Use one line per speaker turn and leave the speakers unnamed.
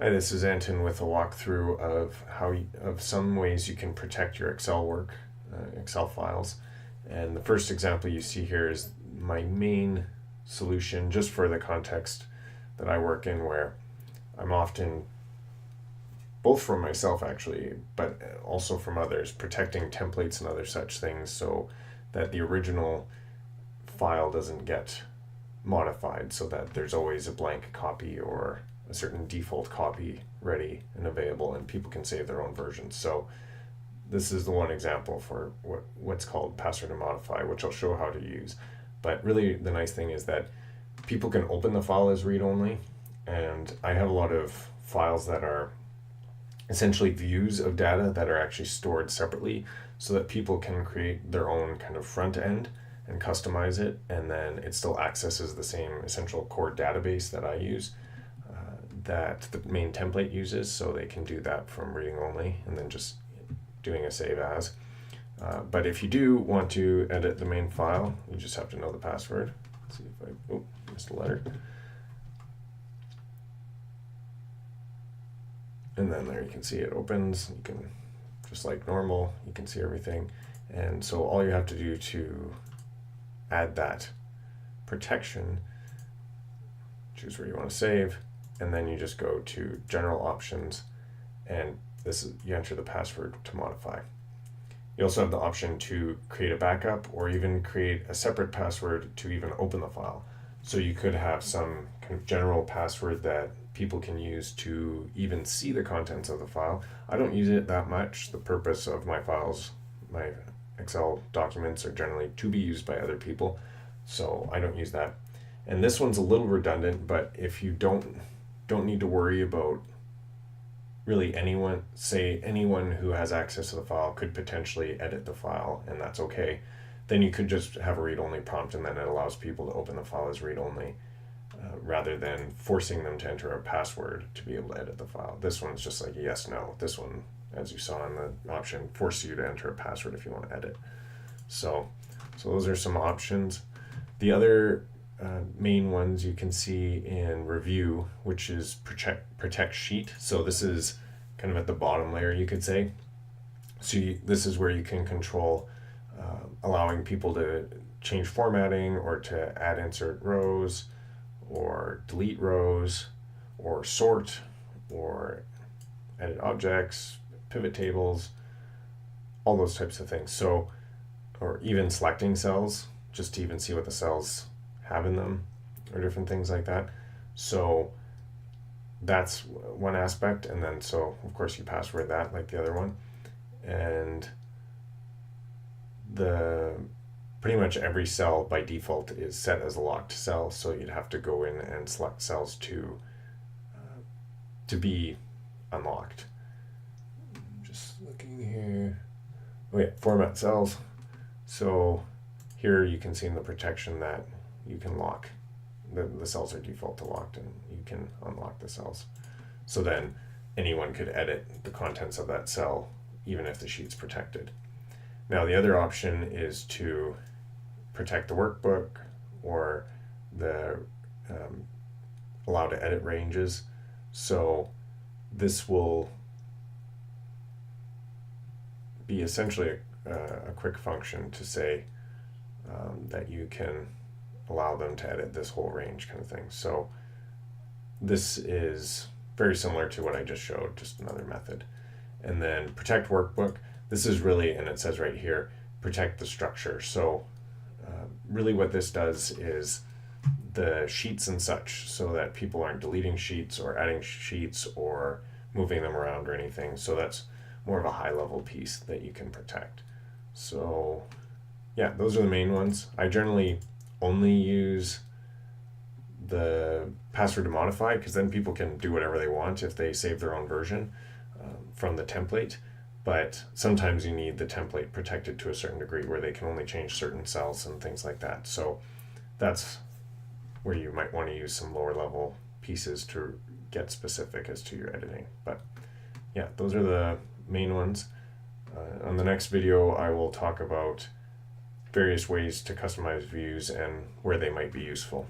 Hi, this is Anton with a walkthrough of of some ways you can protect your Excel work, Excel files. And the first example you see here is my main solution, just for the context that I work in, where I'm often, both from myself actually, but also from others, protecting templates and other such things so that the original file doesn't get modified, so that there's always a blank copy or a certain default copy ready and available, and people can save their own versions. So this is the one example for what's called password to modify, which I'll show how to use. But really the nice thing is that people can open the file as read-only, and I have a lot of files that are essentially views of data that are actually stored separately, so that people can create their own kind of front end and customize it, and then it still accesses the same essential core database that I use, that the main template uses, so they can do that from reading only and then just doing a save as. But if you do want to edit the main file, you just have to know the password. Let's see if I missed a letter. And then there you can see it opens. You can, just like normal, you can see everything. And so all you have to do to add that protection, choose where you want to save, and then you just go to general options, and you enter the password to modify. You also have the option to create a backup or even create a separate password to even open the file. So you could have some kind of general password that people can use to even see the contents of the file. I don't use it that much. The purpose of my files, my Excel documents, are generally to be used by other people, so I don't use that. And this one's a little redundant, but if you don't need to worry about really anyone, say anyone who has access to the file could potentially edit the file, and that's okay, then you could just have a read-only prompt, and then it allows people to open the file as read-only, rather than forcing them to enter a password to be able to edit the file. This one's just like a yes, no. This one, as you saw in the option, forces you to enter a password if you want to edit. So those are some options. The other main ones you can see in review, which is protect sheet. So this is kind of at the bottom layer, you could say. So this is where you can control allowing people to change formatting, or to add insert rows, or delete rows, or sort, or edit objects, pivot tables, all those types of things. So, or even selecting cells just to even see what the cells have in them, or different things like that. So that's one aspect. And then, so of course you password that like the other one. And pretty much every cell by default is set as a locked cell, so you'd have to go in and select cells to be unlocked. Just looking here. Oh yeah, format cells. So here you can see in the protection that you can lock. The cells are default to locked, and you can unlock the cells. So then anyone could edit the contents of that cell, even if the sheet's protected. Now the other option is to protect the workbook, or the allow to edit ranges. So this will be essentially a quick function to say that you can allow them to edit this whole range, kind of thing. So this is very similar to what I just showed, just another method. And then protect workbook. This is really, and it says right here, protect the structure. So really what this does is the sheets and such, so that people aren't deleting sheets or adding sheets or moving them around or anything. So that's more of a high level piece that you can protect. So yeah, those are the main ones. I generally only use the password to modify, because then people can do whatever they want if they save their own version from the template. But sometimes you need the template protected to a certain degree, where they can only change certain cells and things like that. So that's where you might want to use some lower level pieces to get specific as to your editing. But yeah, those are the main ones. On the next video, I will talk about various ways to customize views and where they might be useful.